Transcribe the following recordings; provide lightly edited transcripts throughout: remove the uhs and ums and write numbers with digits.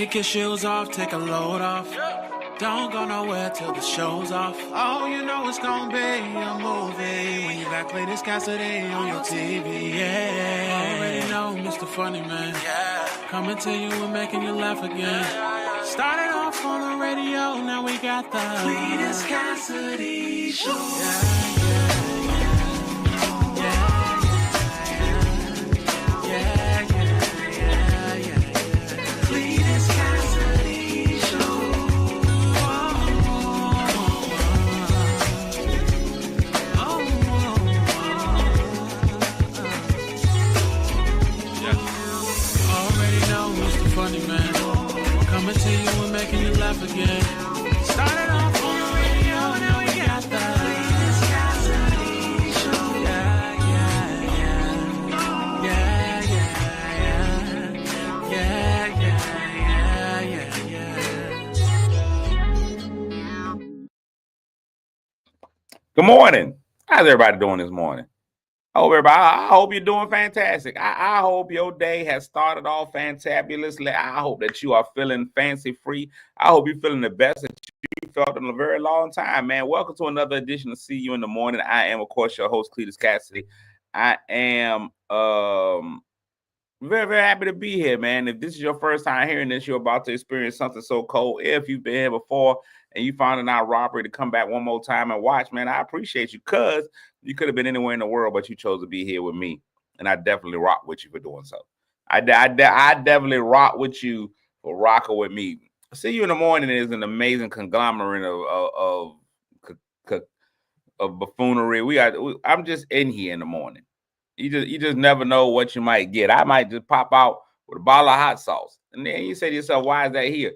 Kick your shoes off, take a load off. Don't go nowhere till the show's off. Oh, you know it's gonna be a movie when you got Cletus Cassidy on your TV. Yeah, already know Mr. Funny Man. Yeah, coming to you and making you laugh again. Started off on the radio, now we got the Cletus Cassidy Show. Again. Started off on the radio, now we got the Cletus Cassidy Show. Good morning. How's everybody doing this morning? I hope you're doing fantastic. I hope your day has started off fantabulously. I hope that you are feeling fancy free. I hope you're feeling the best that you felt in a very long time, man. Welcome to another edition of See You in the Morning. I am, of course, your host, Cletus Cassidy. I am very, very happy to be here, man. If this is your first time hearing this, you're about to experience something so cold. If you've been here before and you found an robbery to come back one more time and watch, man, I appreciate you, because you could have been anywhere in the world, but you chose to be here with me, and I definitely rock with you for doing so. I definitely rock with you for rocking with me. See You in the Morning is an amazing conglomerate of buffoonery. I'm just in here in the morning. You just never know what you might get. I might just pop out with a bottle of hot sauce, and then you say to yourself, "Why is that here?"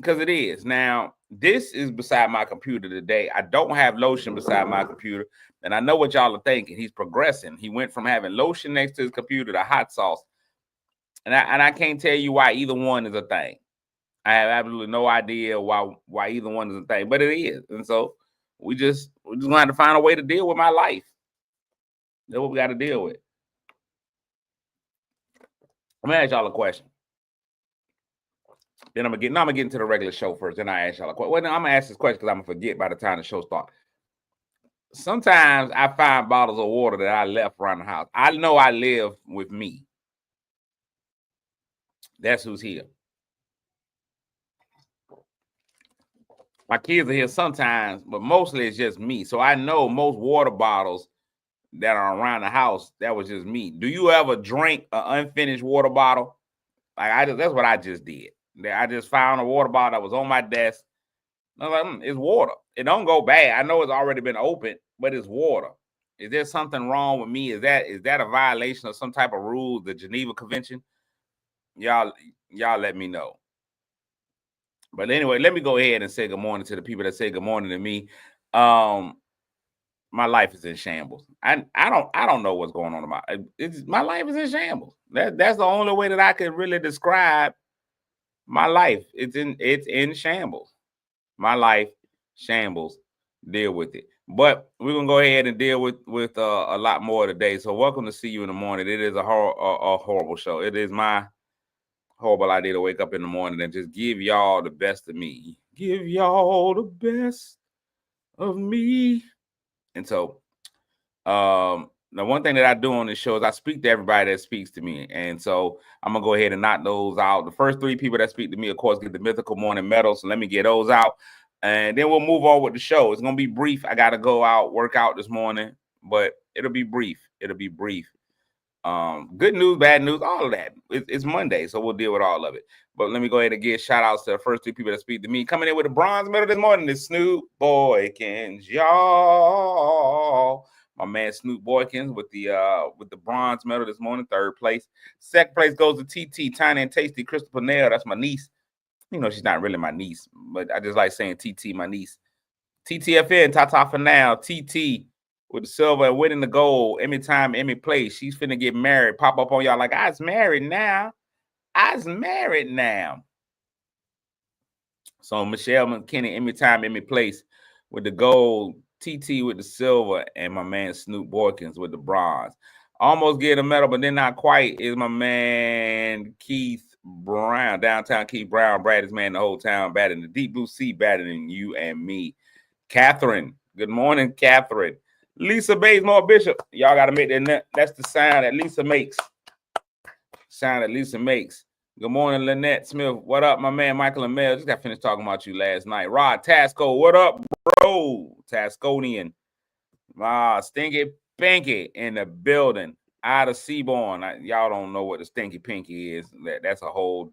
Because it is. Now, this is beside my computer today. I don't have lotion beside my computer. And I know what y'all are thinking. He's progressing. He went from having lotion next to his computer to hot sauce. And I can't tell you why either one is a thing. I have absolutely no idea why either one is a thing, but it is. And so we're just gonna have to find a way to deal with my life. That's what we got to deal with. I'm gonna ask y'all a question. Then I'm gonna get into the regular show first. Then I ask y'all a question. Well, I'm gonna ask this question because I'm gonna forget by the time the show starts. Sometimes I find bottles of water that I left around the house. I know I live with me. That's who's here. My kids are here sometimes, but mostly it's just me. So I know most water bottles that are around the house, that was just me. Do you ever drink an unfinished water bottle? That's what I just did. I just found a water bottle that was on my desk. I was like, it's water. It don't go bad. I know it's already been opened, but it's water. Is there something wrong with me? Is that a violation of some type of rule, the Geneva Convention? Y'all let me know. But anyway, let me go ahead and say good morning to the people that say good morning to me. My life is in shambles. I don't know what's going on my life is in shambles. That's the only way that I can really describe my life. It's in shambles. My life, shambles. Deal with it. But we're gonna go ahead and deal with a lot more today. So welcome to See You in the Morning. It is a horrible show. It is my horrible idea to wake up in the morning and just give y'all the best of me. Give y'all the best of me. And so, the one thing that I do on this show is I speak to everybody that speaks to me. And so I'm going to go ahead and knock those out. The first three people that speak to me, of course, get the mythical morning medal. So let me get those out. And then we'll move on with the show. It's going to be brief. I got to go out, work out this morning, but it'll be brief. Good news, bad news, all of that. It's Monday, so we'll deal with all of it. But let me go ahead and give shout outs to the first three people that speak to me. Coming in with a bronze medal this morning is Snoop Boykins, y'all. My man Snoop Boykins with the bronze medal this morning, third place. Second place goes to TT, Tiny and Tasty, Crystal Purnell. That's my niece. You know, she's not really my niece, but I just like saying TT, my niece. TTFN, Tata for now. TT with the silver and winning the gold. Every time, every place. She's finna get married. Pop up on y'all like, I's married now. So Michelle McKinney, every time, every place with the gold. TT with the silver, and my man Snoop Boykins with the bronze. Almost get a medal, but then not quite, is my man Keith Brown, downtown Keith Brown, Brady's man, the whole town, better than the deep blue sea, better than you and me. Catherine, good morning, Catherine. Lisa Bazemore Bishop, y'all got to make that. That's the sound that Lisa makes. Sound that Lisa makes. Good morning, Lynette Smith. What up, my man, Michael and Mel? Just got finished talking about you last night. Rod Tasco, what up, bro? Tasconian. Stinky Pinky in the building. Out of Seaborn. Y'all don't know what the Stinky Pinky is. That's a whole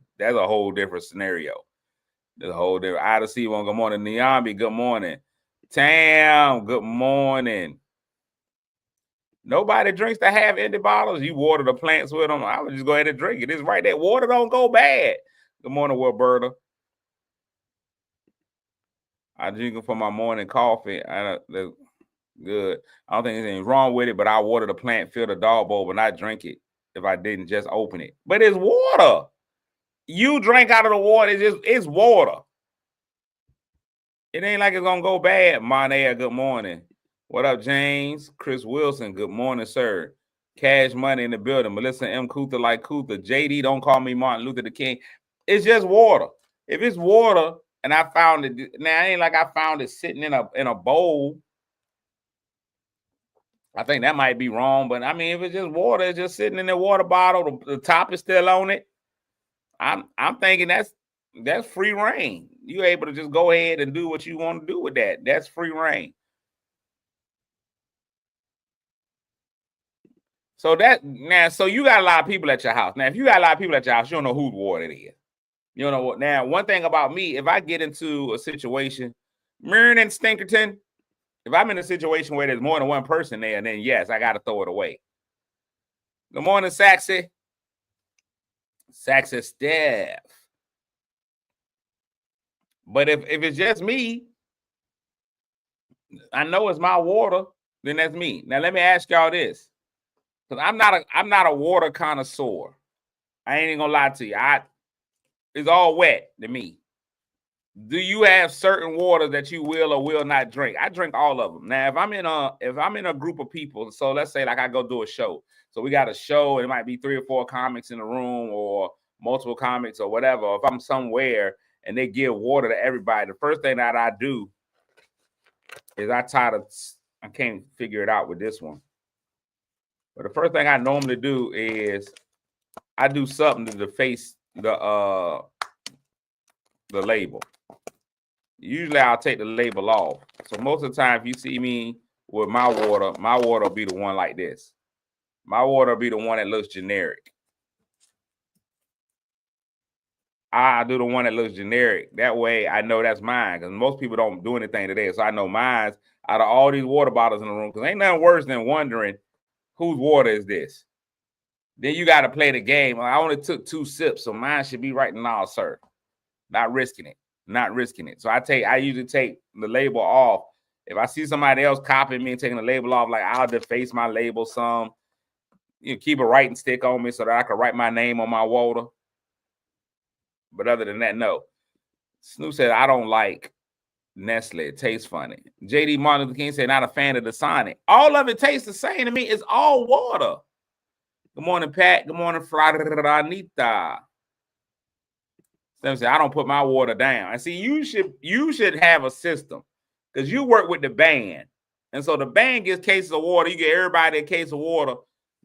different scenario. There's a whole different. Out of Seaborn. Good morning, Niambi. Good morning, Tam. Good morning. Nobody drinks the half-empty bottles. You water the plants with them. I would just go ahead and drink it. It's right there. Water don't go bad. Good morning, Wilberta. I drink it for my morning coffee. Good. I don't think there's anything wrong with it, but I water the plant, fill the dog bowl, but not drink it if I didn't just open it. But it's water. You drink out of the water. It's water. It ain't like it's gonna go bad. Mania, good morning. What up, James? Chris Wilson, good morning, sir. Cash Money in the building. Melissa M. Kutha like Kutha. JD, don't call me Martin Luther the King. It's just water. If it's water and I found it, now it ain't like I found it sitting in a bowl. I think that might be wrong, but I mean, if it's just water, it's just sitting in the water bottle, the top is still on it. I'm thinking that's free reign. You're able to just go ahead and do what you want to do with that. That's free reign. So so you got a lot of people at your house. Now, if you got a lot of people at your house, you don't know whose water it is. You don't know what. Now, one thing about me, if I get into a situation, Mirren and Stinkerton, if I'm in a situation where there's more than one person there, then yes, I got to throw it away. Good morning, Saxy. Saxy Steph. But if it's just me, I know it's my water, then that's me. Now, let me ask y'all this. Because I'm not a water connoisseur. I ain't gonna lie to you. It's all wet to me. Do you have certain water that you will or will not drink? I drink all of them. Now, if I'm in a group of people, so let's say like I go do a show. So we got a show, and it might be 3 or 4 comics in the room or multiple comics or whatever. Or if I'm somewhere and they give water to everybody, the first thing that I do is I can't figure it out with this one. But the first thing I normally do is I do something to deface the label. Usually I'll take the label off. So most of the time, if you see me with my water will be the one like this. My water will be the one that looks generic. I do the one that looks generic. That way I know that's mine, because most people don't do anything today. So I know mine's out of all these water bottles in the room, because ain't nothing worse than wondering whose water is this. Then you got to play the game. I only took 2 sips, so mine should be right now, sir. Not risking it. So I usually take the label off. If I see somebody else copying me and taking the label off, like I'll deface my label some. You know, keep a writing stick on me so that I can write my name on my water. But other than that, no. Snoop said, I don't like Nestle. It tastes funny. JD Martin Luther King said, not a fan of the Sonic. All of it tastes the same to me. It's all water. Good morning, Pat. Good morning, Franita. I don't put my water down. And see, you should have a system, because you work with the band. And so the band gets cases of water. You get everybody a case of water.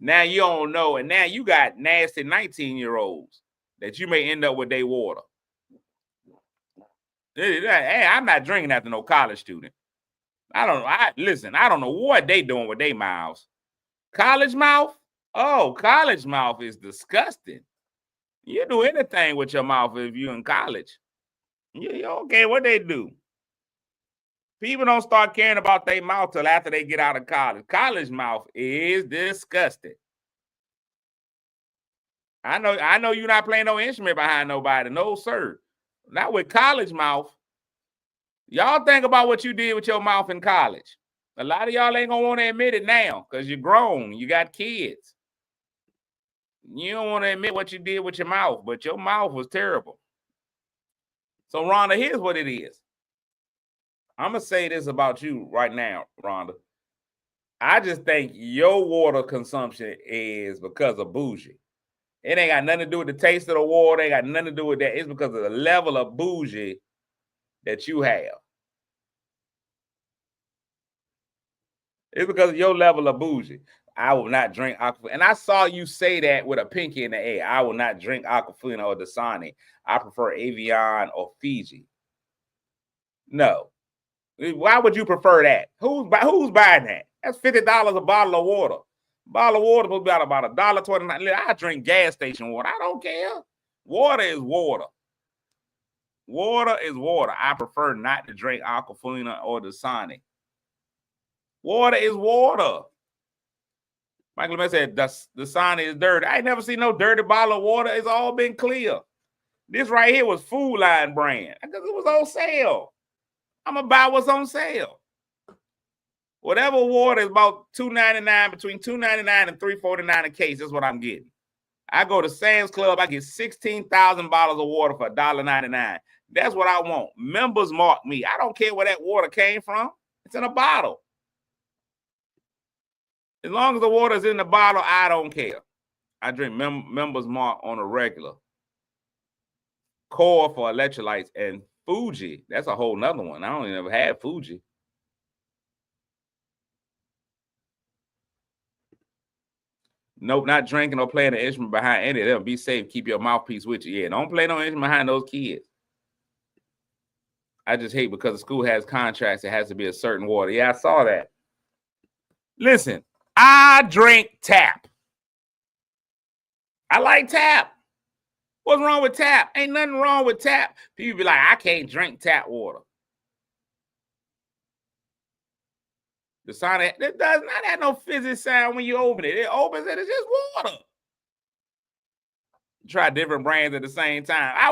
Now you don't know. And now you got nasty 19-year-olds that you may end up with their water. Hey, I'm not drinking after no college student. I don't know what they doing with their mouths. College mouth? Oh, college mouth is disgusting. You do anything with your mouth if you're in college. You okay, what they do? People don't start caring about their mouth till after they get out of college. College mouth is disgusting. I know you're not playing no instrument behind nobody. No, sir. Not with college mouth. Y'all think about what you did with your mouth in college. A lot of y'all ain't gonna want to admit it now, because you're grown. You got kids. You don't want to admit what you did with your mouth, but your mouth was terrible. So, Rhonda, here's what it is. I'm going to say this about you right now, Rhonda. I just think your water consumption is because of bougie. It ain't got nothing to do with the taste of the water. It ain't got nothing to do with that. It's because of the level of bougie that you have. It's because of your level of bougie. I will not drink Aquafina. And I saw you say that with a pinky in the air. I will not drink Aquafina or Dasani. I prefer Evian or Fiji. No. Why would you prefer that? Who's buying that? That's $50 a bottle of water. A bottle of water will be about $1.29. I drink gas station water. I don't care. Water is water. Water is water. I prefer not to drink Aquafina or Dasani. Water is water. Michael May said the sign is dirty. I ain't never seen no dirty bottle of water. It's all been clear. This right here was Food Line brand because it was on sale. I'm gonna buy what's on sale. Whatever water is about $2.99, between $2.99 and $3.49 a case. That's what I'm getting. I go to Sam's Club. I get 16,000 bottles of water for $1.99. That's what I want. Members mark me. I don't care where that water came from. It's in a bottle. As long as the water is in the bottle, I don't care. I drink Members Mark on a regular. Core for electrolytes and Fuji. That's a whole nother one. I don't even ever had Fuji. Nope, not drinking or playing an instrument behind any of them. Be safe. Keep your mouthpiece with you. Yeah, don't play no instrument behind those kids. I just hate because the school has contracts. It has to be a certain water. Yeah, I saw that. Listen, I drink tap. I like tap. What's wrong with tap? Ain't nothing wrong with tap. People be like, I can't drink tap water. The sound, it does not have no fizzy sound when you open it. It opens it, it's just water. Try different brands at the same time. I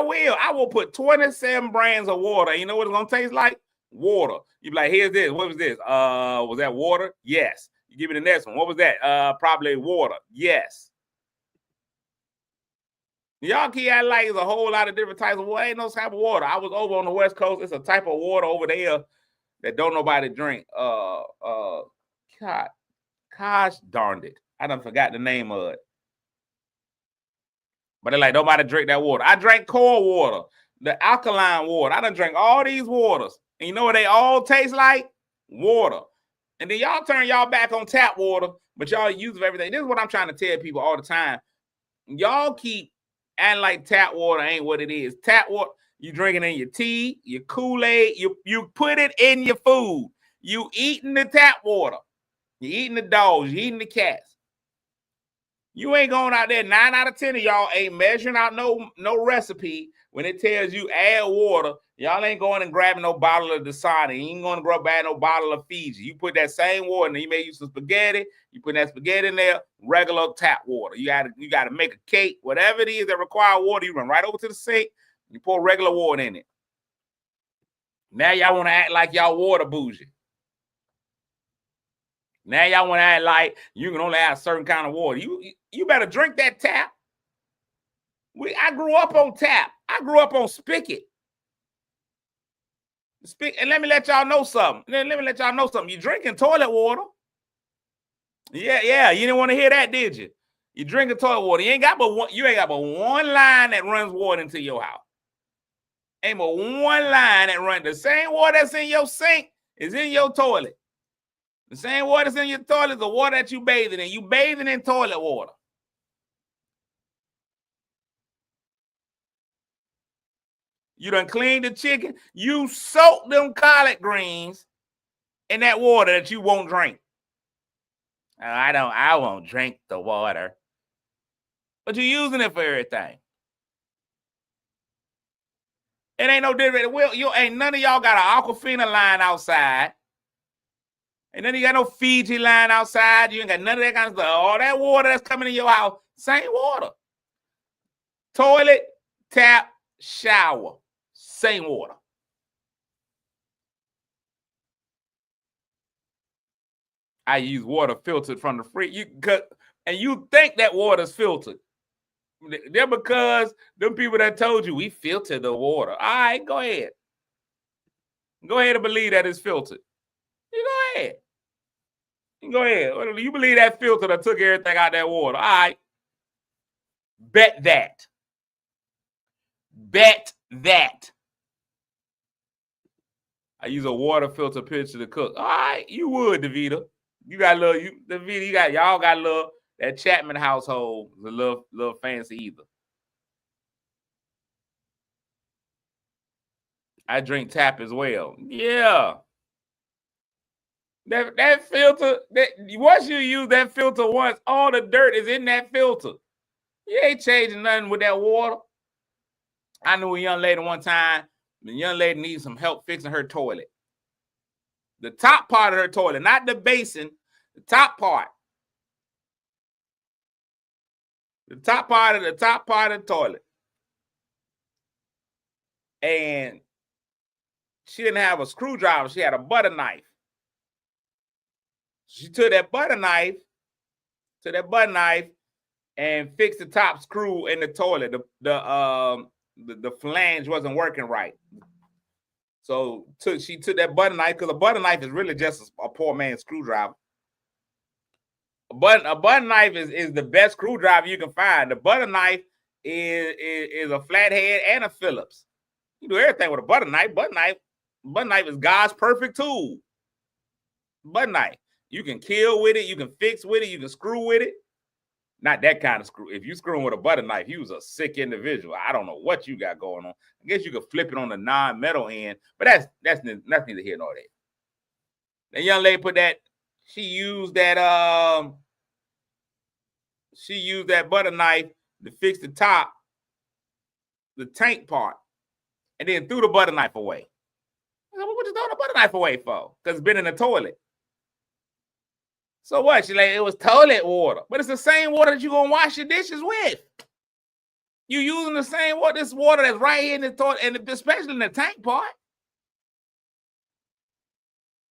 will put 27 brands of water. You know what it's gonna taste like? Water. You be like, here's this. What was this? Was that water? Yes. You give me the next one. What was that? Probably water. Yes. Y'all key I like is a whole lot of different types of water. Ain't no type of water. I was over on the West Coast. It's a type of water over there that don't nobody drink. God, gosh darned it. I done forgot the name of it. But they're like, nobody drink that water. I drank core water, the alkaline water. I done drank all these waters. And you know what they all taste like? Water. And then y'all turn y'all back on tap water, but y'all use of everything. This is what I'm trying to tell people all the time. Y'all keep acting like tap water ain't what it is. Tap water, you drinking in your tea, your Kool-Aid, you put it in your food. You eating the tap water. You eating the dogs, you eating the cats. You ain't going out there. 9 out of 10 of y'all ain't measuring out no recipe when it tells you add water. Y'all ain't going and grabbing no bottle of Dasani. You ain't going to grab no bottle of Fiji. You put that same water in there. You may use some spaghetti. You put that spaghetti in there, regular tap water. You got to make a cake. Whatever it is that require water, you run right over to the sink. You pour regular water in it. Now y'all want to act like y'all water bougie. Now y'all want to act like you can only have a certain kind of water. You better drink that tap. I grew up on tap. I grew up on spigot. And let me let y'all know something. You drinking toilet water. Yeah. You didn't want to hear that, did you? You drinking toilet water. You ain't got but one line that runs water into your house. Ain't but one line that runs. The same water that's in your sink is in your toilet. The same water that's in your toilet is the water that you bathing in. You bathing in toilet water. You done cleaned the chicken. You soak them collard greens in that water that you won't drink. I won't drink the water. But you're using it for everything. It ain't no different. Ain't none of y'all got an Aquafina line outside. And then you got no Fiji line outside. You ain't got none of that kind of stuff. All that water that's coming in your house, same water. Toilet, tap, shower, same water. I use water filtered from the fridge. And you think that water's filtered. They're because them people that told you we filter the water. All right, go ahead. Go ahead and believe that it's filtered. You go ahead. You go ahead. You believe that filter that took everything out of that water. All right. Bet that. Bet that. I use a water filter pitcher to cook. All right, you would, DeVita. You got a little, DeVita, y'all got a little, that Chapman household is a little fancy either. I drink tap as well. Yeah. That filter, once you use that filter once, all the dirt is in that filter. You ain't changing nothing with that water. I knew a young lady one time. The young lady needs some help fixing her toilet. The top part of her toilet, not the basin, the top part. The top part of the toilet. And she didn't have a screwdriver. She had a butter knife. She took that butter knife and fixed the top screw in the toilet. The flange wasn't working right. So she took that butter knife, because a butter knife is really just a poor man's screwdriver. A butter knife is the best screwdriver you can find. The butter knife is a flathead and a Phillips. You do everything with a butter knife. Butter knife is God's perfect tool. Butter knife. You can kill with it. You can fix with it. You can screw with it. Not that kind of screw. If you screwing with a butter knife, you was a sick individual. I don't know what you got going on. I guess you could flip it on the non-metal end, but that's neither here nor there. The young lady put that. She used that butter knife to fix the top, the tank part, and then threw the butter knife away. I said, what you throwing the butter knife away for? Because it's been in the toilet. So what? She like, it was toilet water. But it's the same water that you're going to wash your dishes with. You using the same water, this water that's right here in the toilet, and especially in the tank part.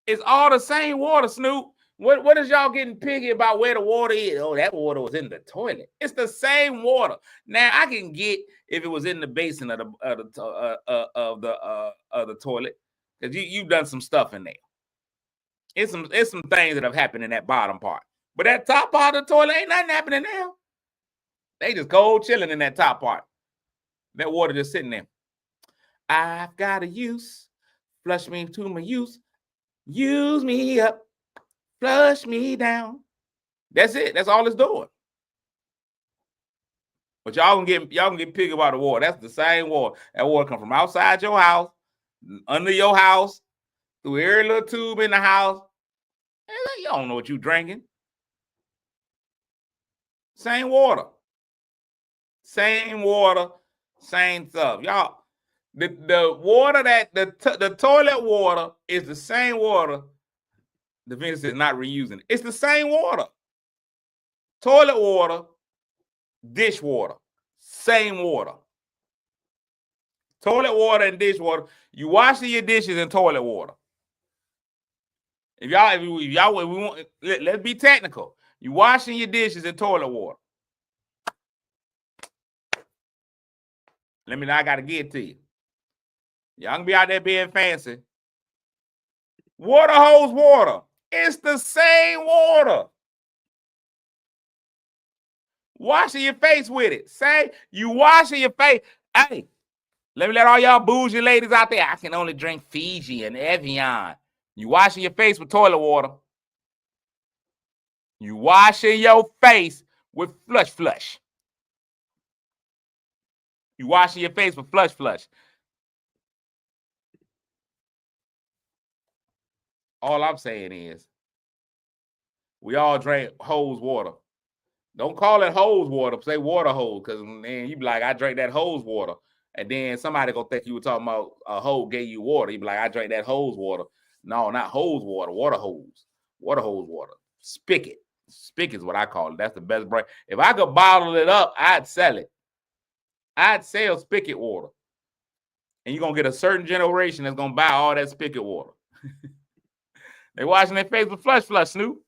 It's all the same water, Snoop. What is y'all getting piggy about where the water is? Oh, that water was in the toilet. It's the same water. Now I can get if it was in the basin of the toilet, because you've done some stuff in there. It's some things that have happened in that bottom part. But that top part of the toilet, ain't nothing happening there. They just cold chilling in that top part. That water just sitting there. I've got a use. Flush me to my use. Use me up. Flush me down. That's it. That's all it's doing. But y'all can get piggy about the water. That's the same water. That water come from outside your house, under your house, through every little tube in the house. You don't know what you drinking. Same water. Same water, same stuff. Y'all, the water that the toilet water is the same water. The vendor is not reusing it. It's the same water. Toilet water, dish water, same water. Toilet water and dish water. You washing your dishes in toilet water. If we want, let's be technical. You washing your dishes in toilet water. I got to get to you. Y'all can be out there being fancy. Water hose water. It's the same water. Washing your face with it. Say you washing your face. Hey, let me let all y'all bougie ladies out there. I can only drink Fiji and Evian. You washing your face with toilet water. You washing your face with flush. You washing your face with flush. All I'm saying is, we all drink hose water. Don't call it hose water. Say water hose, because then you be like, I drank that hose water. And then somebody gonna think you were talking about a hose gave you water. You be like, I drank that hose water. No, not hose water. Water hose. Water hose water. Spigot. Spigot is what I call it. That's the best brand. If I could bottle it up, I'd sell it. I'd sell spigot water. And you're going to get a certain generation that's going to buy all that spigot water. They washing their face with flush, Snoop.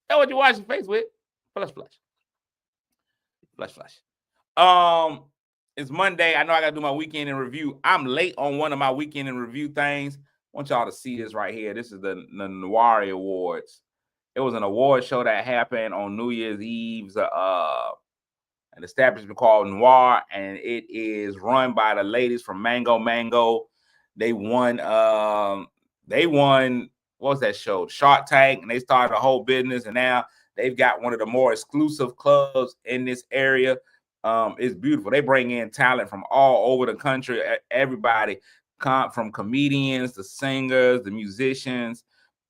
That's what you wash your face with. Flush. It's Monday. I know I got to do my weekend in review. I'm late on one of my weekend in review things. I want y'all to see this right here. This is the Nwari Awards. It was an award show that happened on New Year's Eve. an establishment called Noir, and it is run by the ladies from Mango. They won what was that show? Shark Tank, and they started a whole business, and now they've got one of the more exclusive clubs in this area. It's beautiful. They bring in talent from all over the country. Everybody from comedians, the singers, the musicians.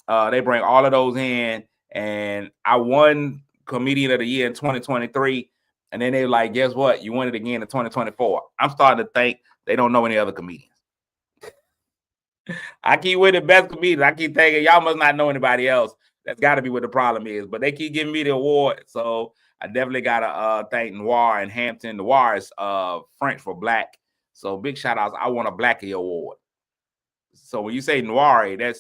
They bring all of those in, and I won Comedian of the Year in 2023. And then they like, guess what? You won it again in 2024. I'm starting to think they don't know any other comedians. I keep with the best comedians. I keep thinking y'all must not know anybody else. That's got to be what the problem is. But they keep giving me the award, so I definitely gotta thank Noir and Hampton. Noir is French for black. So big shout outs. I won a Blackie award. So when you say Noir, that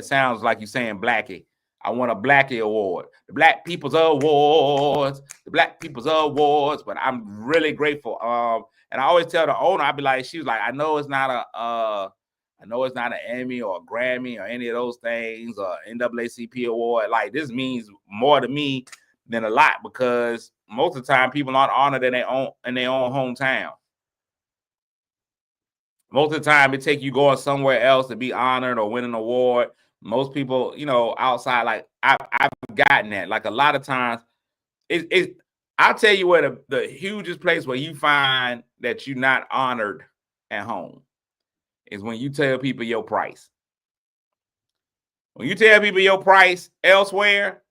sounds like you saying Blackie. I won a Blackie award, the Black People's Awards, But I'm really grateful. And I always tell the owner, I'd be like, she was like, I know it's not an Emmy or a Grammy or any of those things or NAACP award. Like, this means more to me than a lot, because most of the time people aren't honored in their own hometown. Most of the time it take you going somewhere else to be honored or win an award. Most people, outside, like I've gotten that. Like, a lot of times, I'll tell you where the hugest place where you find that you're not honored at home is when you tell people your price. When you tell people your price elsewhere,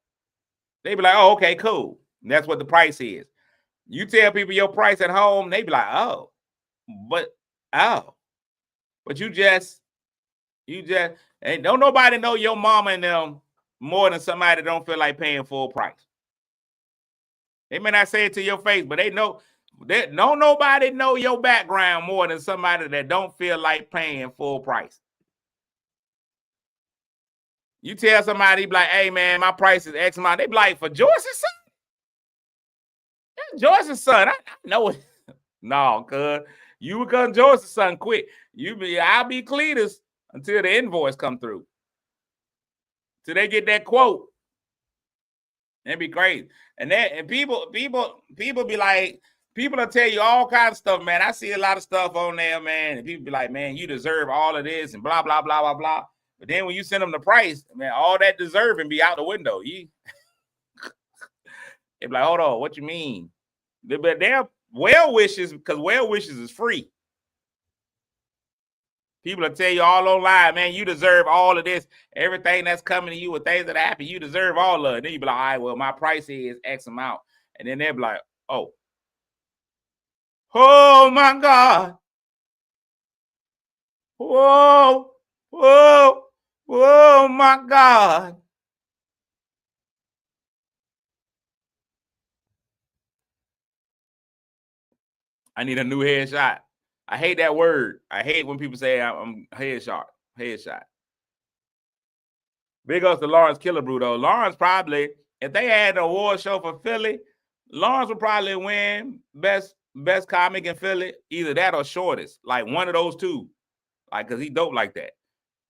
they be like, oh, okay, cool. And that's what the price is. You tell people your price at home, they be like, but you just and don't nobody know your mama and them more than somebody that don't feel like paying full price. They may not say it to your face, but they know that nobody know your background more than somebody that don't feel like paying full price. You tell somebody, be like, hey man, my price is X amount. They be like, for Joyce's son? That's Joyce's son. I know it. No, cuz you become Joyce's son quick. I'll be Cletus until the invoice come through. Till they get that quote. That'd be crazy. And people be like, people will tell you all kinds of stuff, man. I see a lot of stuff on there, man. And people be like, man, you deserve all of this and blah, blah, blah, blah, blah. But then when you send them the price, man, all that deserving be out the window. They be like, hold on, what you mean? But they're well wishes, because well wishes is free. People will tell you all online, man, you deserve all of this. Everything that's coming to you with things that happen, you deserve all of it. Then you be like, all right, well, my price is X amount. And then they'll be like, oh my God. Whoa, my God. I need a new headshot. I hate that word. I hate when people say I'm headshot. Big ups to Lawrence Killebrew, though. Lawrence probably, if they had an award show for Philly, Lawrence would probably win best comic in Philly, either that or shortest. Like one of those two. Like, because he dope like that.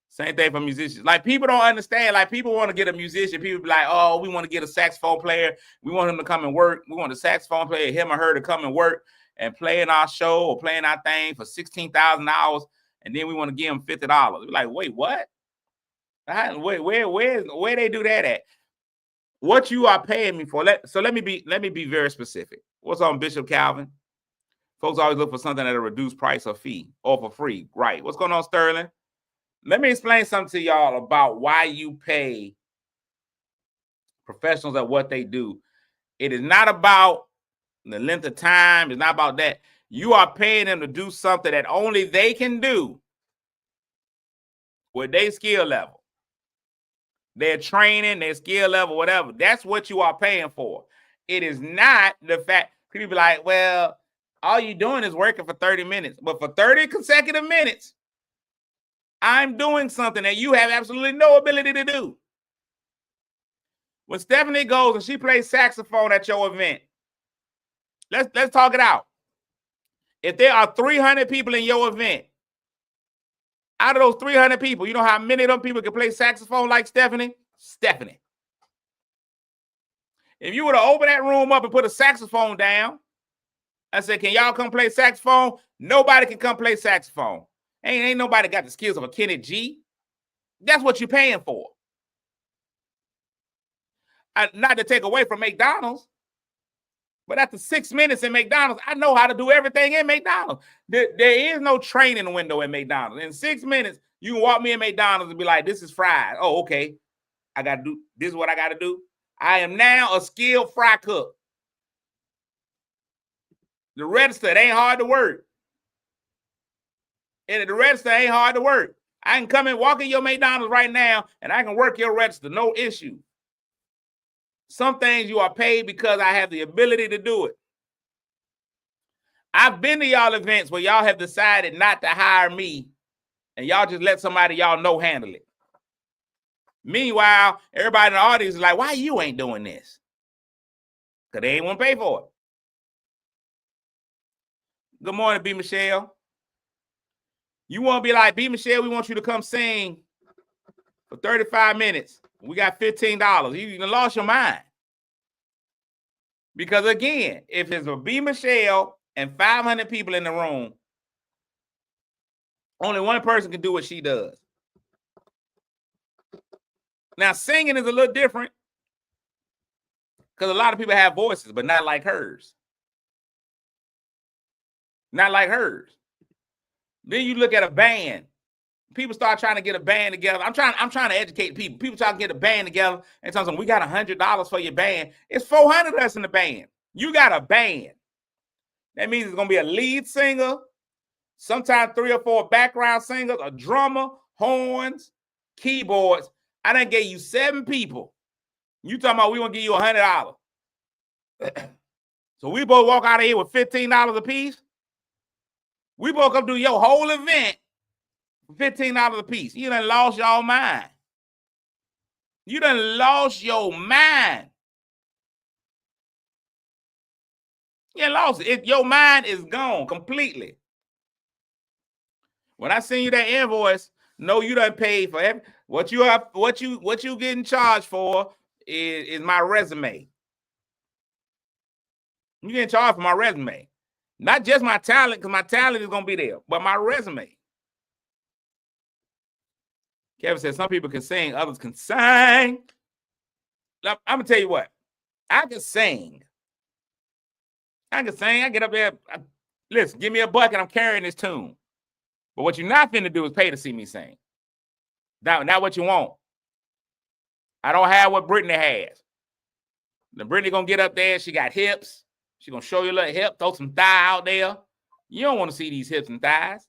Same thing for musicians. Like, people don't understand. Like, people want to get a musician. People be like, oh, we want to get a saxophone player. We want him to come and work. We want a saxophone player, him or her, to come and work and play in our show or playing our thing for $16,000, and then we want to give them $50. We're like, wait, what? Where they do that at? What you are paying me for? Let me be very specific. What's on Bishop Calvin? Folks always look for something at a reduced price or fee or for free. Right. What's going on, Sterling? Let me explain something to y'all about why you pay professionals at what they do. It is not about the length of time. It's not about that. You are paying them to do something that only they can do with their skill level, their training, their skill level, whatever. That's what you are paying for. It is not the fact people be like, well, all you're doing is working for 30 minutes. But for 30 consecutive minutes, I'm doing something that you have absolutely no ability to do. When Stephanie goes and she plays saxophone at your event, let's talk it out. If there are 300 people in your event, out of those 300 people, you know how many of them people can play saxophone like Stephanie? Stephanie. If you were to open that room up and put a saxophone down, I said, can y'all come play saxophone? Nobody can come play saxophone. Ain't nobody got the skills of a Kenny G. That's what you're paying for. Not to take away from McDonald's, but after 6 minutes in McDonald's, I know how to do everything in McDonald's. There is no training window in McDonald's. In 6 minutes, you can walk me in McDonald's and be like, this is fried. Oh, okay. I got to do, this is what I got to do. I am now a skilled fry cook. The register, it ain't hard to work. And the register ain't hard to work. I can come and walk in your McDonald's right now, and I can work your register, no issue. Some things you are paid because I have the ability to do it. I've been to y'all events where y'all have decided not to hire me, and y'all just let somebody y'all know handle it. Meanwhile, everybody in the audience is like, why you ain't doing this? Because they ain't want to pay for it. Good morning, B. Michelle. You want to be like, B. Michelle, we want you to come sing for 35 minutes. We got $15. You lost your mind. Because again, if it's a B. Michelle and 500 people in the room, only one person can do what she does. Now, singing is a little different because a lot of people have voices, but not like hers. Not like hers. Then you look at a band. People start trying to get a band together. I'm trying to educate people. People try to get a band together and tell them, we got $100 for your band. It's 400 of us in the band. You got a band. That means it's going to be a lead singer, sometimes 3 or 4 background singers, a drummer, horns, keyboards. I done gave you 7 people. You talking about we going to give you $100. So we both walk out of here with $15 a piece. We both come do your whole event for $15 a piece. You done lost your mind. You done lost your mind. You lost it. Your mind is gone completely. When I send you that invoice, no, you done paid for every, what you getting charged for is my resume. You getting charged for my resume. Not just my talent, because my talent is going to be there, but my resume. Kevin said some people can sing, others can sing. I'm going to tell you what. I can sing. I get up there. Listen, give me a bucket. I'm carrying this tune. But what you're not finna do is pay to see me sing. Not what you want. I don't have what Brittany has. Then Brittany going to get up there. She got hips. She going to show you a little hip. Throw some thigh out there. You don't want to see these hips and thighs.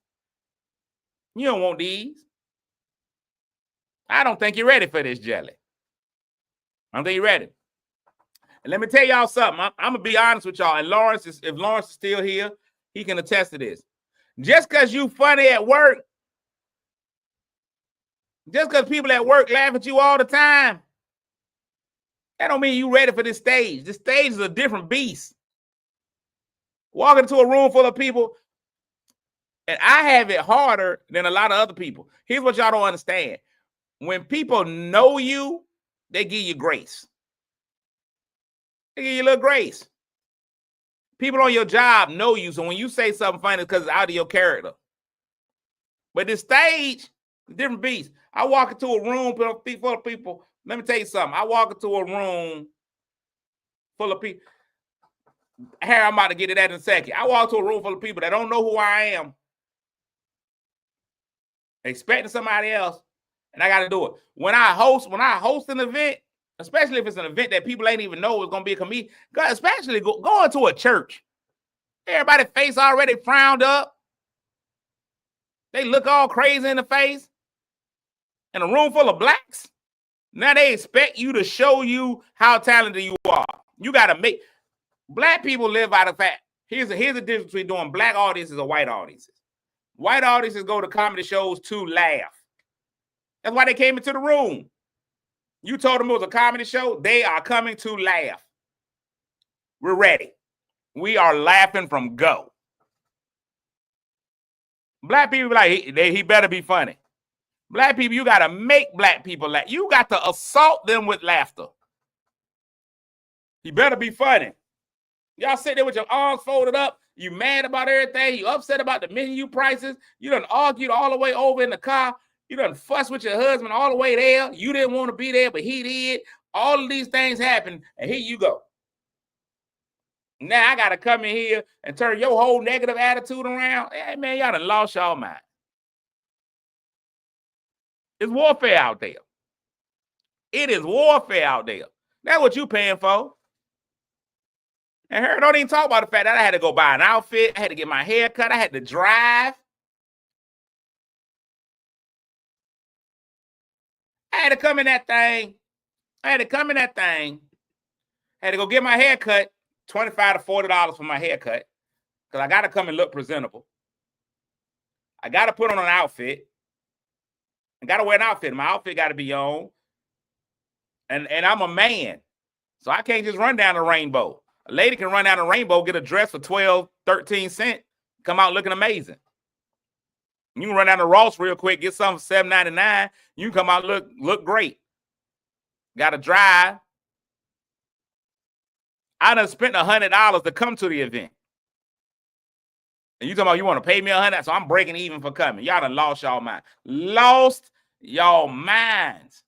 You don't want these. I don't think you're ready for this, Jelly. I don't think you're ready. And let me tell y'all something. I'm going to be honest with y'all. And if Lawrence is still here, he can attest to this. Just because you funny at work, just because people at work laugh at you all the time, that don't mean you ready for this stage. This stage is a different beast. Walking into a room full of people, and I have it harder than a lot of other people. Here's what y'all don't understand. When people know you, they give you grace. They give you a little grace. People on your job know you, so when you say something funny, it's because it's out of your character. But this stage, different beast. I walk into a room full of people. Let me tell you something. I walk into a room full of people. Harry, I'm about to get to that in a second. I walk to a room full of people that don't know who I am, expecting somebody else, and I got to do it. When I host an event, especially if it's an event that people ain't even know is going to be a comedian, especially going to a church. Everybody's face already frowned up. They look all crazy in the face. In a room full of blacks. Now they expect you to show you how talented you are. You got to make... Black people live out of fact. Here's the difference between doing black audiences or white audiences. White audiences go to comedy shows to laugh. That's why they came into the room. You told them it was a comedy show. They are coming to laugh. We're ready. We are laughing from go. Black people like, he better be funny. Black people, you got to make black people laugh. You got to assault them with laughter. He better be funny. Y'all sit there with your arms folded up. You mad about everything. You upset about the menu prices. You done argued all the way over in the car. You done fuss with your husband all the way there. You didn't want to be there, but he did. All of these things happen, and here you go. Now I got to come in here and turn your whole negative attitude around. Hey, man, y'all done lost y'all mind. It's warfare out there. It is warfare out there. That's what you paying for. And her don't even talk about the fact that I had to go buy an outfit. I had to get my hair cut. I had to drive. I had to come in that thing. I had to go get my hair cut. $25 to $40 for my haircut. Because I got to come and look presentable. I got to put on an outfit. I got to wear an outfit. My outfit got to be on. And I'm a man. So I can't just run down the rainbow. A lady can run down the rainbow, get a dress for 12, 13 cents, come out looking amazing. You can run down to Ross real quick, get something for $7.99. You can come out look great. Got to drive. I done spent $100 to come to the event. And you talking about you want to pay me $100, so I'm breaking even for coming. Y'all done lost y'all mind. Lost y'all minds.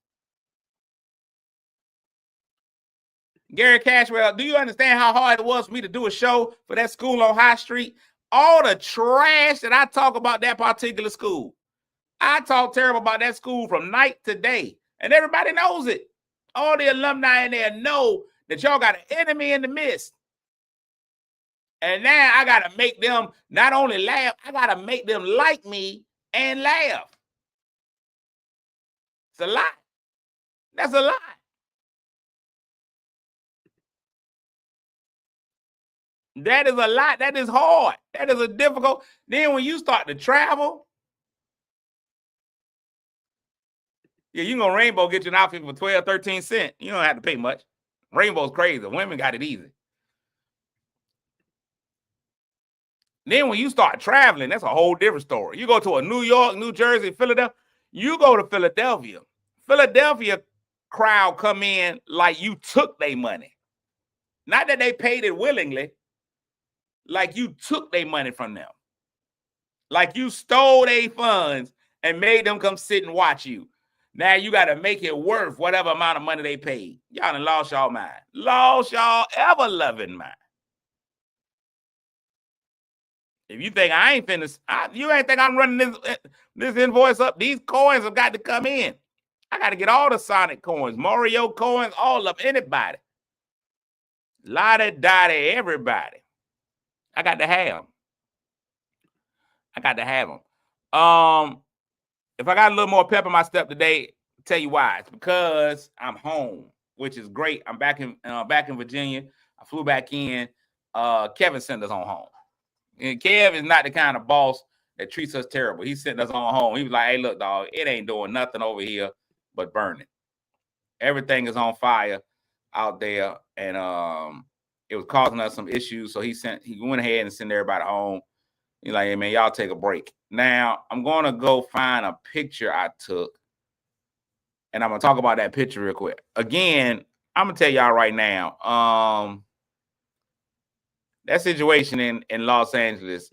Gary Cashwell, do you understand how hard it was for me to do a show for that school on High Street? All the trash that I talk about that particular school. I talk terrible about that school from night to day. And everybody knows it. All the alumni in there know that y'all got an enemy in the midst. And now I got to make them not only laugh, I got to make them like me and laugh. It's a lot. That's a lot. That is a lot. That is hard. That is a difficult. Then when you start to travel, yeah, you gonna Rainbow get you an outfit for 12, 13 cents. You don't have to pay much. Rainbow's crazy. Women got it easy. Then when you start traveling, that's a whole different story. You go to a New York, New Jersey, Philadelphia. You go to Philadelphia. Philadelphia crowd come in like you took their money. Not that they paid it willingly. Like you took their money from them. Like you stole their funds and made them come sit and watch you. Now you got to make it worth whatever amount of money they paid. Y'all done lost y'all mind. Lost y'all ever-loving mind. If you think I ain't finished, you ain't think I'm running this invoice up. These coins have got to come in. I got to get all the Sonic coins, Mario coins, all of anybody. Lottie-dottie, everybody. I got to have them. I got to have them. If I got a little more pep in my step today, I'll tell you why. It's because I'm home, which is great. I'm back in Virginia. I flew back in. Kevin sent us on home. And Kev is not the kind of boss that treats us terrible. He sent us on home. He was like, hey, look, dog, it ain't doing nothing over here but burning. Everything is on fire out there. And it was causing us some issues. So he went ahead and sent everybody home. He's like, hey, man, y'all take a break. Now, I'm going to go find a picture I took. And I'm going to talk about that picture real quick. Again, I'm going to tell y'all right now, that situation in Los Angeles,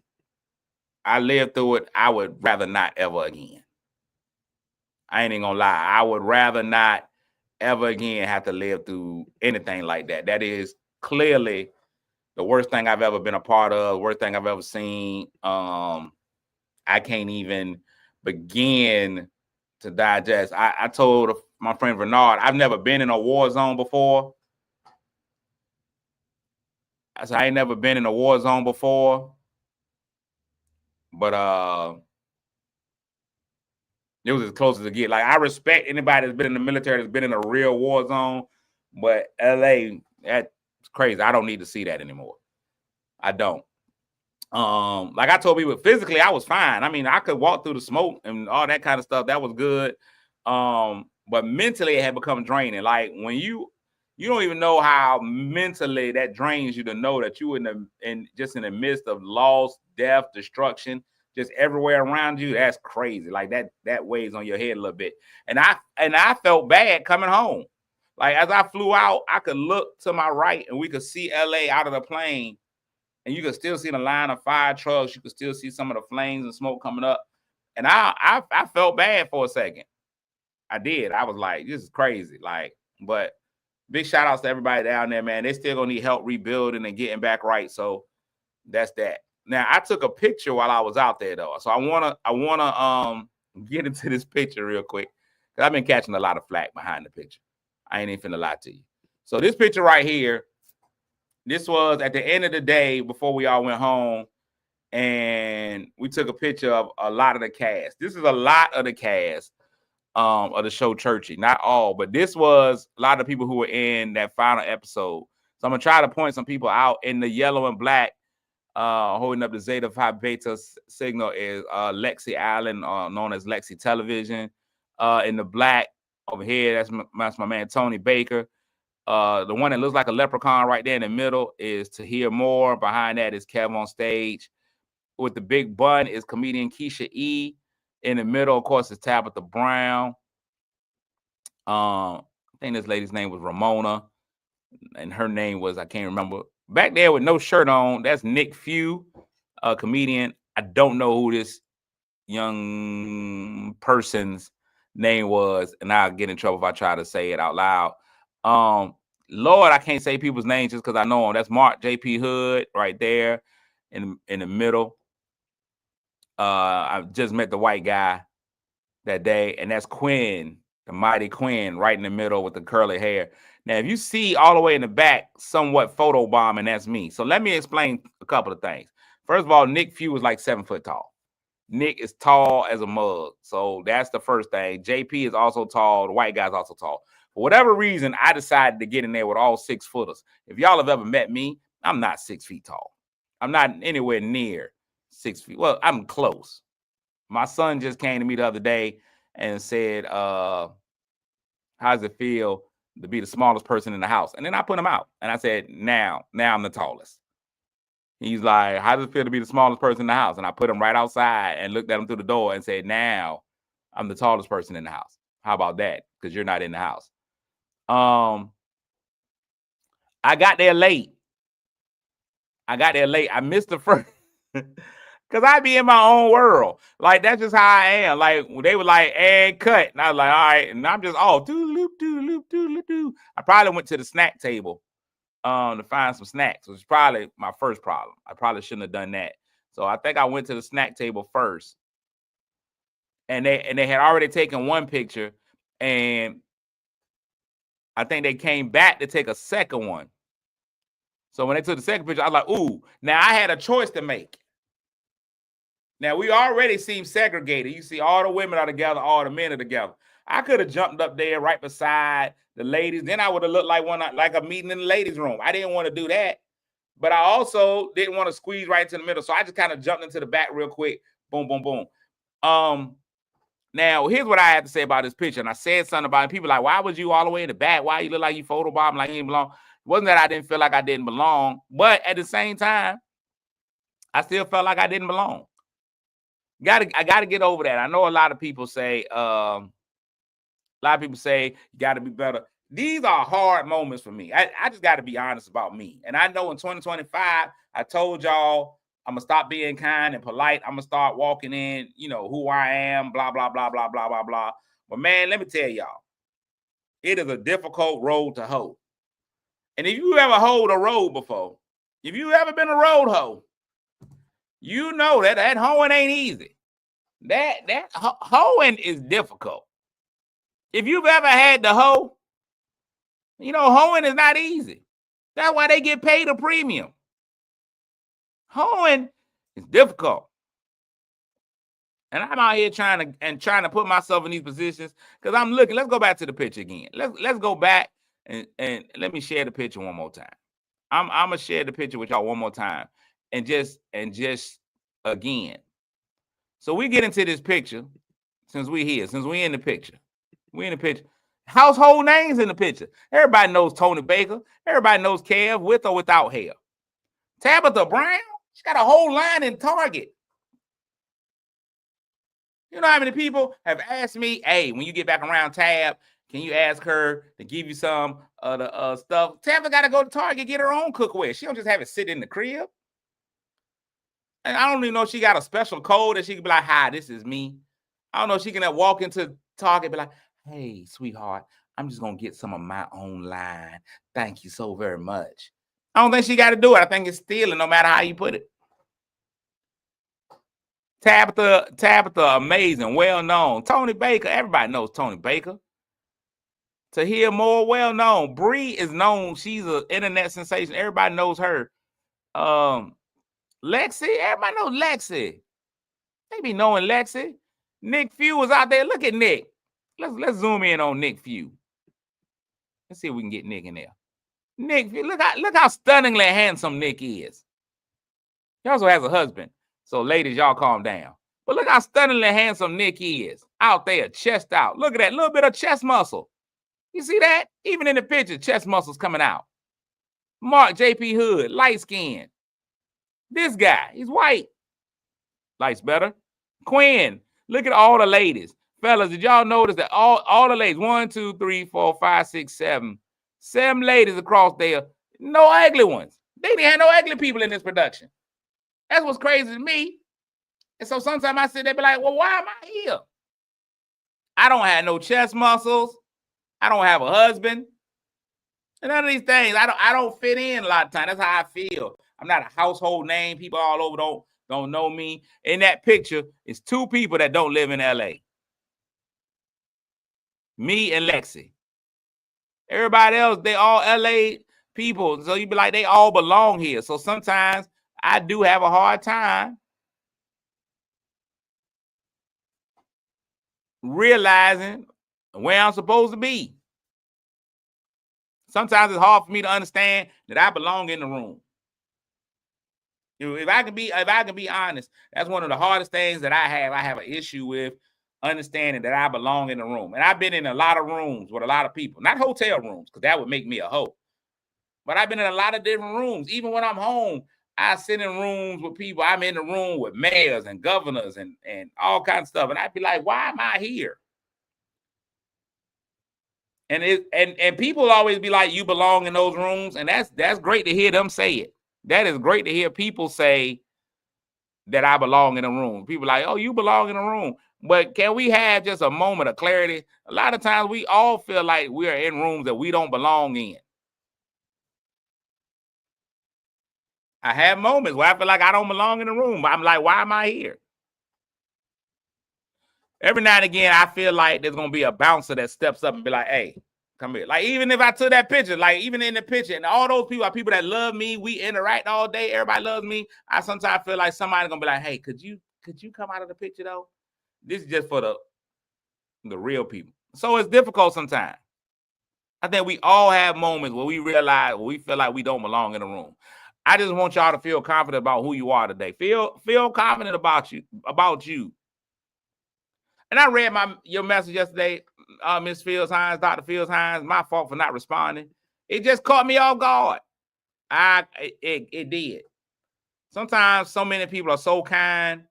I lived through it. I would rather not ever again. I ain't even gonna lie. I would rather not ever again have to live through anything like that. That is clearly the worst thing I've ever been a part of, worst thing I've ever seen. I can't even begin to digest. I told my friend Bernard, I've never been in a war zone before. I said, I ain't never been in a war zone before. But it was as close as it get. Like, I respect anybody that's been in the military, that's been in a real war zone. But LA, that's crazy. I don't need to see that anymore. I don't. Like I told people, physically, I was fine. I mean, I could walk through the smoke and all that kind of stuff. That was good. But mentally, it had become draining. Like, when you don't even know how mentally that drains you to know that you in the midst of loss, death, destruction, just everywhere around you. That's crazy. Like that weighs on your head a little bit. And I felt bad coming home Like as I flew out, I could look to my right and we could see LA out of the plane. And you could still see the line of fire trucks. You could still see some of the flames and smoke coming up. And I felt bad for a second. I did. I was like, this is crazy. Like, but big shout outs to everybody down there, man. They still gonna need help rebuilding and getting back right. So that's that. Now I took a picture while I was out there though. So I wanna get into this picture real quick. Cause I've been catching a lot of flack behind the picture. I ain't even finna lie to you. So this picture right here, this was at the end of the day before we all went home. And we took a picture of a lot of the cast. This is a lot of the cast of the show Churchy. Not all, but this was a lot of people who were in that final episode. So I'm going to try to point some people out. In the yellow and black, holding up the Zeta Phi Beta signal is Lexi Allen, known as Lexi Television. In the black over here, that's my man Tony Baker. The one that looks like a leprechaun right there in the middle is Tahir Moore. Behind that is Kev on stage. With the big bun is comedian Keisha E. In the middle, of course, is Tabitha Brown. I think this lady's name was Ramona, and her name was, I can't remember. Back there with no shirt on, that's Nick Few, a comedian. I don't know who this young person's name was, and I'll get in trouble if I try to say it out loud. Lord, I can't say people's names just because I know them. That's Mark J.P. Hood right there in the middle. I just met the white guy that day, and that's Quinn, the mighty Quinn, right in the middle with the curly hair. Now, if you see all the way in the back, somewhat photobombing, that's me. So let me explain a couple of things. First of all, Nick Few is like 7 foot tall. Nick is tall as a mug. So that's the first thing. JP is also tall. The white guy's also tall. For whatever reason, I decided to get in there with all 6 footers. If y'all have ever met me, I'm not 6 feet tall. I'm not anywhere near 6 feet. Well, I'm close. My son just came to me the other day and said, how does it feel to be the smallest person in the house? And then I put him out. And I said, now I'm the tallest. He's like, how does it feel to be the smallest person in the house? And I put him right outside and looked at him through the door and said, now I'm the tallest person in the house. How about that? Because you're not in the house. I got there late. I missed the first. Because I be in my own world. Like, that's just how I am. Like, they were like, and cut. And I was like, all right. And I'm just, I probably went to the snack table to find some snacks, which is probably my first problem. I probably shouldn't have done that. So I think I went to the snack table first. And they had already taken one picture. And I think they came back to take a second one. So when they took the second picture, I was like, ooh. Now I had a choice to make. Now, we already seem segregated. You see all the women are together, all the men are together. I could have jumped up there right beside the ladies. Then I would have looked like a meeting in the ladies' room. I didn't want to do that. But I also didn't want to squeeze right into the middle. So I just kind of jumped into the back real quick. Boom, boom, boom. Now, here's what I have to say about this picture. And I said something about it. People like, why was you all the way in the back? Why you look like you photobombed like you didn't belong? It wasn't that I didn't feel like I didn't belong. But at the same time, I still felt like I didn't belong. I gotta get over that. I know a lot of people say, you gotta be better. These are hard moments for me. I just gotta be honest about me. And I know in 2025, I told y'all I'm gonna stop being kind and polite. I'm gonna start walking in, who I am, blah, blah, blah, blah, blah, blah, blah. But man, let me tell y'all, it is a difficult road to hoe. And if you ever hoed a road before, if you ever been a road hoe, you know that hoeing ain't easy. That hoeing is difficult. If you've ever had to hoe, hoeing is not easy. That's why they get paid a premium. Hoeing is difficult. And I'm out here trying to put myself in these positions because I'm looking. Let's go back to the picture again. Let's go back and let me share the picture one more time. I'm gonna share the picture with y'all one more time. And just again. So we get into this picture since we in the picture. Household names in the picture. Everybody knows Tony Baker. Everybody knows Kev with or without hair. Tabitha Brown, she got a whole line in Target. You know how many people have asked me, hey, when you get back around Tab, Can you ask her to give you some of the stuff? Tabitha got to go to Target, get her own cookware. She don't just have it sit in the crib. And I don't even know if she got a special code that she can be like, hi, this is me. I don't know if she can walk into Target and be like, hey, sweetheart, I'm just going to get some of my own line. Thank you so very much. I don't think she got to do it. I think it's stealing no matter how you put it. Tabitha, amazing, well known. Tony Baker, everybody knows Tony Baker. Tahir Moore, well known. Bree is known. She's an internet sensation. Everybody knows her. Lexi, everybody knows Lexi. They be knowing Lexi. Nick Few was out there. Look at Nick. Let's zoom in on Nick Few. Let's see if we can get Nick in there. Nick, look how stunningly handsome Nick is. He also has a husband. So ladies, y'all calm down. But look how stunningly handsome Nick is. Out there, chest out. Look at that little bit of chest muscle. You see that? Even in the picture, chest muscles coming out. Mark J.P. Hood, light skin. This guy, he's white. Light's better. Quinn, look at all the ladies. Fellas, did y'all notice that all the ladies, 1, 2, 3, 4, 5, 6, 7, 7 ladies across there, no ugly ones. They didn't have no ugly people in this production. That's what's crazy to me. And so sometimes I sit there and be like, well, why am I here? I don't have no chest muscles. I don't have a husband. And none of these things. I don't fit in a lot of times. That's how I feel. I'm not a household name. People all over don't know me. In that picture, it's 2 people that don't live in LA. Me and Lexi. Everybody else, they all LA people. So you be like, they all belong here. So sometimes I do have a hard time realizing where I'm supposed to be. Sometimes it's hard for me to understand that I belong in the room. You know, if I can be honest, that's one of the hardest things that I have. I have an issue with understanding that I belong in the room. And I've been in a lot of rooms with a lot of people, not hotel rooms, because that would make me a hoe. But I've been in a lot of different rooms. Even when I'm home, I sit in rooms with people. I'm in the room with mayors and governors and all kinds of stuff. And I'd be like, why am I here? And people always be like, you belong in those rooms. And that's great to hear them say it. That is great to hear people say that I belong in a room. People like, oh, you belong in a room. But can we have just a moment of clarity? A lot of times we all feel like we are in rooms that we don't belong in. I have moments where I feel like I don't belong in the room. I'm like, why am I here? Every now and again, I feel like there's going to be a bouncer that steps up and be like, hey, come here. Like, even if I took that picture, like, even in the picture, and all those people are people that love me. We interact all day. Everybody loves me. I sometimes feel like somebody's going to be like, hey, could you come out of the picture, though? This is just for the real people. So it's difficult sometimes. I think we all have moments where we realize, where we feel like we don't belong in the room. I just want y'all to feel confident about who you are today. Feel confident about you. And I read your message yesterday, Miss Fields Hines, Dr. Fields Hines. My fault for not responding. It just caught me off guard. It did. Sometimes so many people are so kind.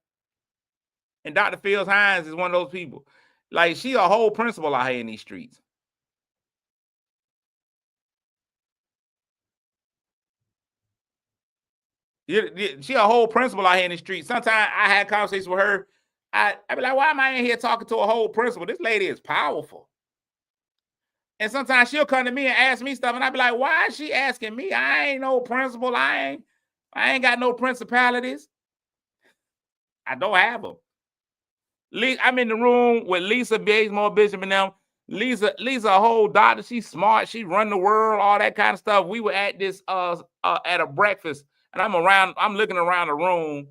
And Dr. Fields Hines is one of those people. Like, she's a whole principal out here in these streets. She a whole principal out here in the street. Sometimes I had conversations with her. I be like, why am I in here talking to a whole principal? This lady is powerful. And sometimes she'll come to me and ask me stuff, and I be like, why is she asking me? I ain't no principal. I ain't got no principalities. I don't have them. I'm in the room with Lisa Basemore Bishop and them. Lisa, a whole doctor. She's smart. She run the world, all that kind of stuff. We were at this at a breakfast, and I'm looking around the room.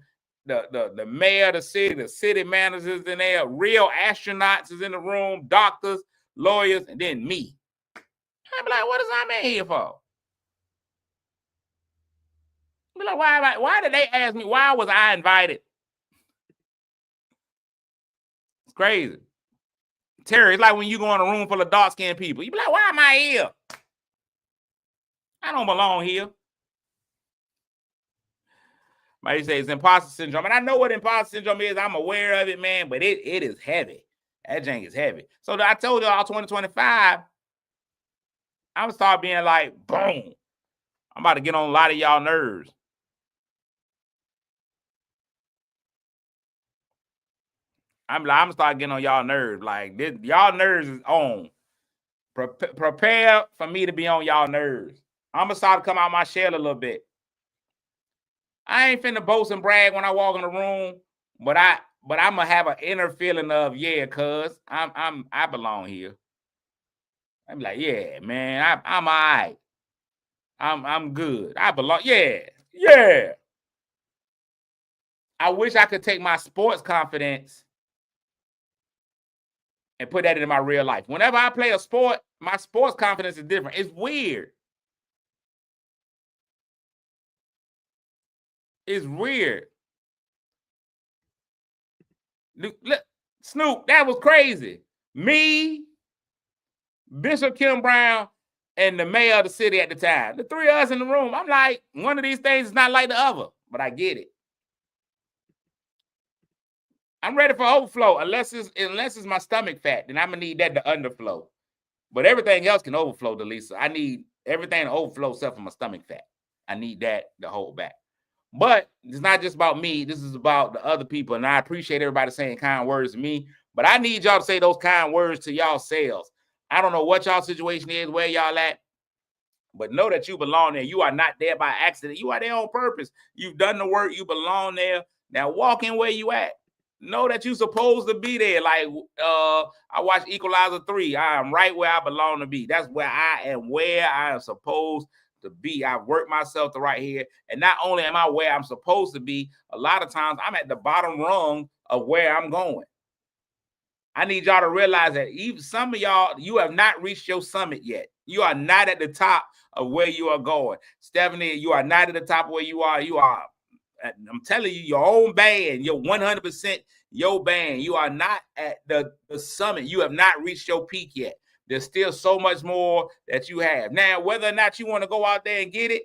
The mayor of the city managers in there, real astronauts is in the room, doctors, lawyers, and then me. I'm like, what is I in here for? I'm like, why did they ask me? Why was I invited? It's crazy. Terry, it's like when you go in a room full of dark-skinned people. You be like, why am I here? I don't belong here. Might say it's imposter syndrome. And I know what imposter syndrome is. I'm aware of it, man, but it is heavy. That jank is heavy. So I told y'all 2025, I'm gonna start being like, boom. I'm about to get on a lot of y'all nerves. I'm gonna start getting on y'all nerves. Like this, y'all nerves is on. Prepare for me to be on y'all nerves. I'm gonna start to come out my shell a little bit. I ain't finna boast and brag when I walk in the room, but I'm gonna have an inner feeling of, yeah, cuz I belong here. I'm like, yeah, man, I'm all right. I'm good. I belong. Yeah. I wish I could take my sports confidence and put that into my real life. Whenever I play a sport, my sports confidence is different. It's weird. It's weird. Look, Snoop, that was crazy. Me, Bishop Kim Brown, and the mayor of the city at the time. The three of us in the room. I'm like, one of these things is not like the other, but I get it. I'm ready for overflow, unless it's my stomach fat, then I'm gonna need that to underflow. But everything else can overflow, Delisa. I need everything to overflow except for my stomach fat. I need that to hold back. But it's not just about me. This is about the other people. And I appreciate everybody saying kind words to me. But I need y'all to say those kind words to y'all selves. I don't know what y'all situation is, where y'all at. But know that you belong there. You are not there by accident. You are there on purpose. You've done the work. You belong there. Now walk in where you at. Know that you're supposed to be there. Like I watched Equalizer 3. I am right where I belong to be. That's where I am supposed to be. I've worked myself to right here. And not only am I where I'm supposed to be, a lot of times I'm at the bottom rung of where I'm going. I need y'all to realize that even some of y'all, you have not reached your summit yet. You are not at the top of where you are going. Stephanie, you are not at the top of where you are. You are, I'm telling you, your own band. You're 100% your band. You are not at the summit. You have not reached your peak yet. There's still so much more that you have. Now, whether or not you want to go out there and get it,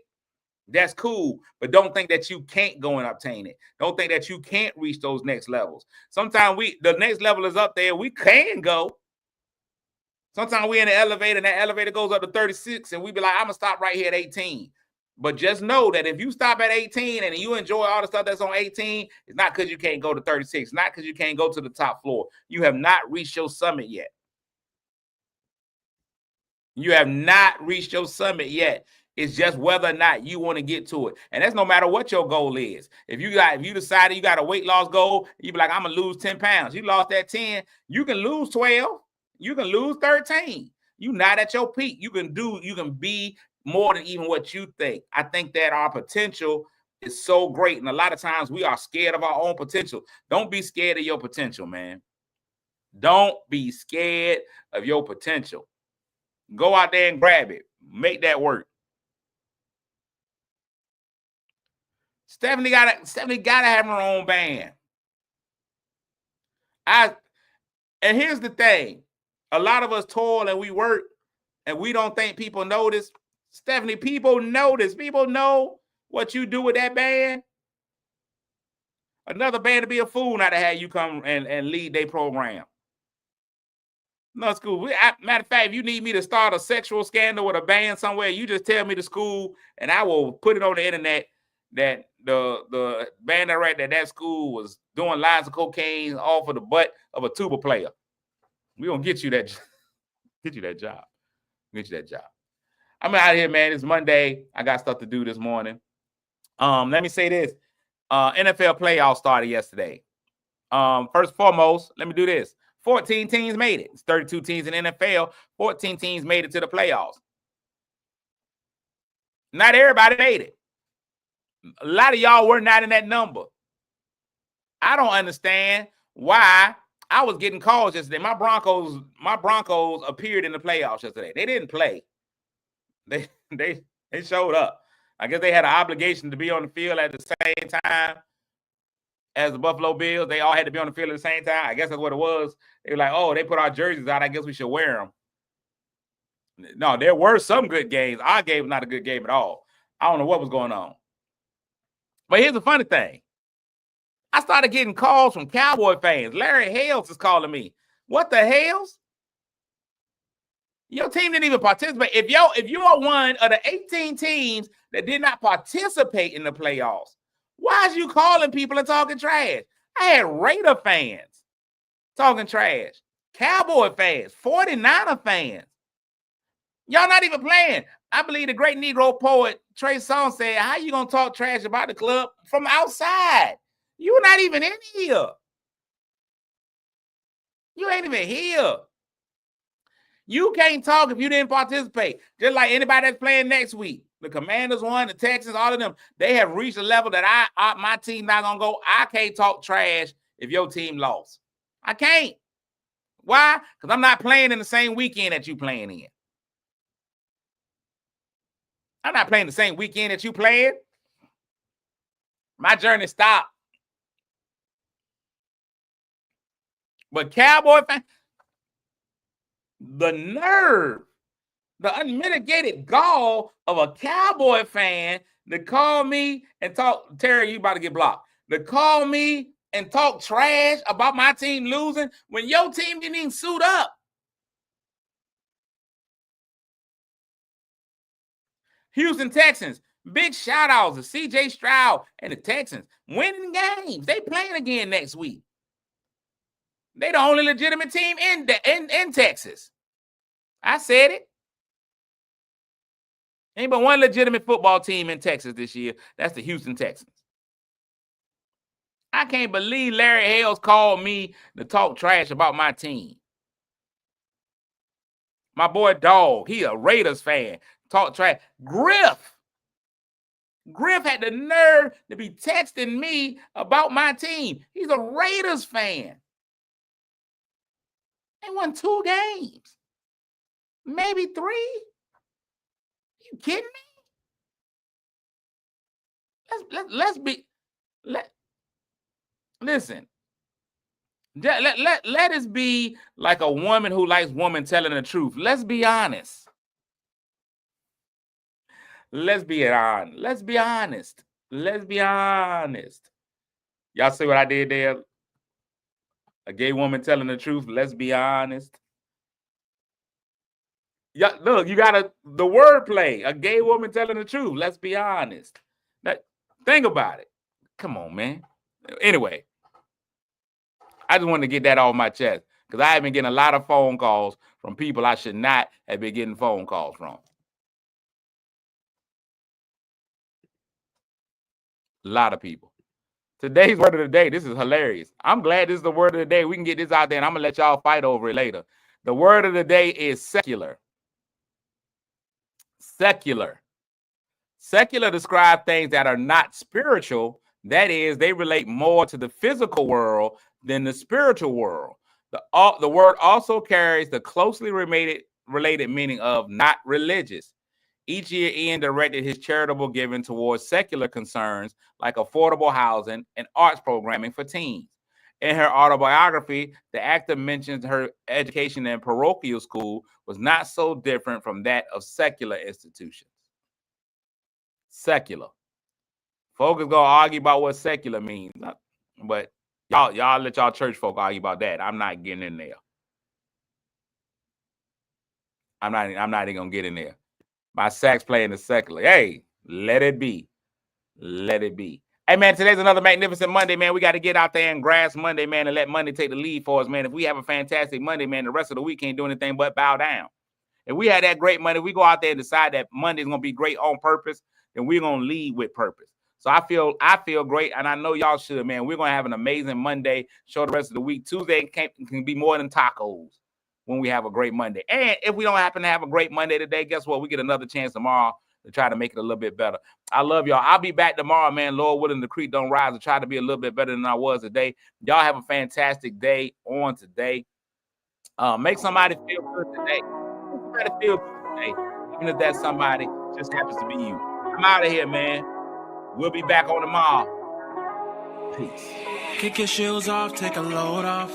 that's cool, but don't think that you can't go and obtain it. Don't think that you can't reach those next levels. Sometimes the next level is up there. We can go. Sometimes we're in the elevator and that elevator goes up to 36 and we be like, I'm going to stop right here at 18. But just know that if you stop at 18 and you enjoy all the stuff that's on 18, it's not because you can't go to 36. It's not because you can't go to the top floor. You have not reached your summit yet. You have not reached your summit yet. It's just whether or not you want to get to it. And that's no matter what your goal is. If you decided you got a weight loss goal, you be like, I'm going to lose 10 pounds. You lost that 10. You can lose 12. You can lose 13. You're not at your peak. You can be more than even what you think. I think that our potential is so great. And a lot of times we are scared of our own potential. Don't be scared of your potential, man. Don't be scared of your potential. Go out there and grab it. Make that work. Stephanie gotta have her own band. And here's the thing. A lot of us toil and we work and we don't think people notice. Stephanie, people notice. People know what you do with that band. Another band to be a fool not to have you come and lead their program. No, school. Matter of fact, if you need me to start a sexual scandal with a band somewhere, you just tell me to school and I will put it on the internet that the band director at that school was doing lines of cocaine off of the butt of a tuba player. We're gonna get you that job. Get you that job. I'm out here, man. It's Monday. I got stuff to do this morning. Let me say this. NFL playoffs started yesterday. First and foremost, let me do this. 14 teams made it. It's 32 teams in NFL. 14 teams made it to the playoffs. Not everybody made it. A lot of y'all were not in that number. I don't understand why I was getting calls yesterday. My Broncos appeared in the playoffs yesterday. They didn't play. They showed up. I guess they had an obligation to be on the field at the same time as the Buffalo Bills. They all had to be on the field at the same time. I guess that's what it was. They were like, oh, they put our jerseys out. I guess we should wear them. No, there were some good games. Our game was not a good game at all. I don't know what was going on. But here's the funny thing. I started getting calls from Cowboy fans. Larry Hales is calling me. What the hells? Your team didn't even participate. If you are one of the 18 teams that did not participate in the playoffs, why is you calling people and talking trash? I had Raider fans talking trash, Cowboy fans, 49er fans. Y'all not even playing. I believe the great Negro poet Trey Songz said, how you going to talk trash about the club from outside? You're not even in here. You ain't even here. You can't talk if you didn't participate. Just like anybody that's playing next week. The Commanders won, the Texans, all of them. They have reached a level that my team not going to go. I can't talk trash if your team lost. I can't. Why? Because I'm not playing in the same weekend that you playing in. I'm not playing the same weekend that you playing. My journey stopped. But Cowboy fan, the nerve, the unmitigated gall of a Cowboy fan to call me and talk, Terry, you about to get blocked, to call me and talk trash about my team losing when your team didn't even suit up. Houston Texans, big shout outs to CJ Stroud and the Texans winning games. They playing again next week. They the only legitimate team in Texas. I said it. Ain't but one legitimate football team in Texas this year. That's the Houston Texans. I can't believe Larry Hales called me to talk trash about my team. My boy Dog, he a Raiders fan. Talk trash. Griff had the nerve to be texting me about my team. He's a Raiders fan. They won 2 games. Maybe 3. You kidding me? Listen. Let us be like a woman who likes women telling the truth. Let's be honest. Let's be honest. Y'all see what I did there? A gay woman telling the truth. Let's be honest. Yeah, look, you got the wordplay. A gay woman telling the truth. Let's be honest. Now, think about it. Come on, man. Anyway, I just wanted to get that off my chest because I have been getting a lot of phone calls from people I should not have been getting phone calls from. A lot of people. Today's word of the day. This is hilarious. I'm glad this is the word of the day. We can get this out there, and I'm going to let y'all fight over it later. The word of the day is secular. Secular. Secular describes things that are not spiritual. That is, they relate more to the physical world than the spiritual world. The word also carries the closely related meaning of not religious. Each year, Ian directed his charitable giving towards secular concerns like affordable housing and arts programming for teens. In her autobiography, the actor mentions her education in parochial school was not so different from that of secular institutions. Secular. Folks gonna argue about what secular means, but y'all let y'all church folk argue about that. I'm not getting in there. I'm not even gonna get in there. My sax playing is secular. Hey, let it be. Let it be. Hey, man, today's another magnificent Monday, man. We got to get out there and grass Monday, man, and let Monday take the lead for us, man. If we have a fantastic Monday, man, the rest of the week can't do anything but bow down. If we had that great Monday, we go out there and decide that Monday's going to be great on purpose, then we're going to lead with purpose. So I feel great, and I know y'all should, man. We're going to have an amazing Monday. Show the rest of the week. Tuesday can be more than tacos when we have a great Monday. And if we don't happen to have a great Monday today, guess what? We get another chance tomorrow to try to make it a little bit better. I love y'all. I'll be back tomorrow, man. Lord willing, the creek don't rise, to try to be a little bit better than I was today. Y'all have a fantastic day on today. Make somebody feel good today. Make somebody feel good today. Even if that somebody just happens to be you. I'm out of here, man. We'll be back on tomorrow. Peace. Kick your shoes off, take a load off.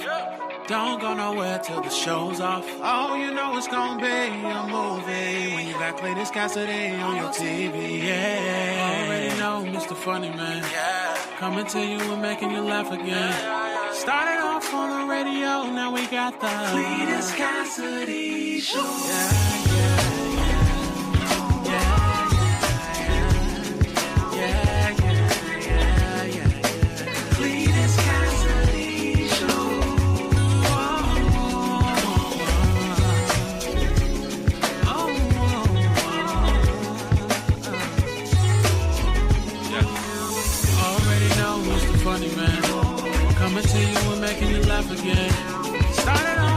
Don't go nowhere till the show's off. Oh, you know it's gonna be a movie when you got Clayton's Cassidy on your TV. Yeah, already know Mr. Funny Man. Coming to you and making you laugh again. Started off on the radio, now we got the Cletus Cassidy Show. Cletus Cassidy Show. Already know who's the funny man. Coming to you and making you laugh again. Started off